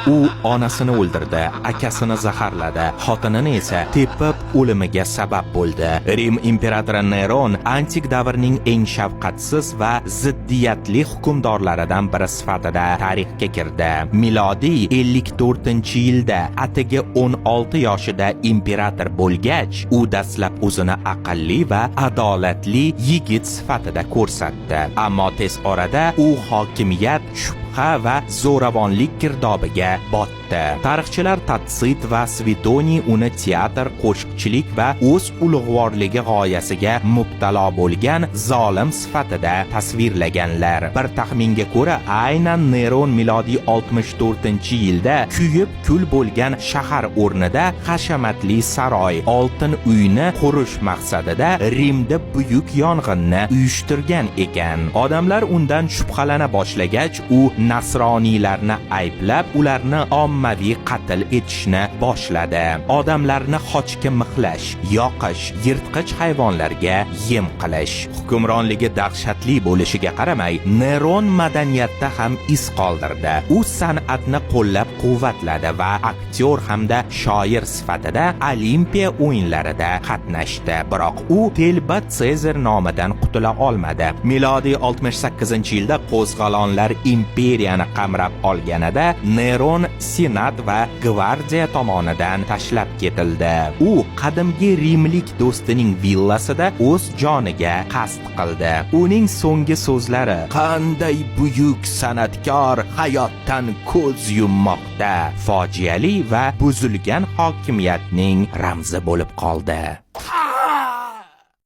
U onasini o'ldirdi, akasini zaharladi, xotinini esa tepib o'limiga sabab bo'ldi. Rim imperatori Neron antik davrning eng shafqatsiz va ziddiyatli hukmdorlaridan biri sifatida tarixga kirdi. Milodiy 54-yilda atigi 16 yoshida imperator bo'lgach, u dastlab o'zini aqlli va adolatli yigit sifatida ko'rsatdi. Ammo tez orada u hokimiyat, shubha va zo'ravonlik girdobiga botdi. Tarixchilar Tatsit va Svidoniy uni teatr, qo'shiqchilik va o'z ulug'vorligi g'oyasiga mubtalo bo'lgan zolim sifatida tasvirlaganlar. Bir taxminga ko'ra, aynan Neron milodiy 64-yilda kuyib kul bo'lgan shahar o'rnida hashamatli saroy, oltin uyni qurish maqsadida Rimda buyuk yong'inni uyushtirgan ekan. Odamlar undan shubhalana boshlagach, u nasroniylarni ayblab, ularni ommaviy qatl etishni boshladi. Odamlarni xochga mixlash, yoqish, yirtqich hayvonlarga yem qilish. Hukmronligi dahshatli bo'lishiga qaramay, Neron madaniyatda ham iz qoldirdi. U san'atni qo'llab-quvvatladi va aktyor hamda shoir sifatida Olimpiya o'yinlarida qatnashdi. Biroq u telba Sezar nomidan qutula olmadi. Milodiy 68-yilda qo'zg'alonlar imperiyani qamrab olganida Neron senat va gvardiya tomonidan tashlab ketildi. U qadimgi rimlik do'stining villasida o'z joniga qasd qildi. Uning so'nggi so'zlari: "Qanday buyuk san'atkor hayotdan ko'z yummoqda", fojiali va buzilgan hokimiyatning ramzi bo'lib qoldi.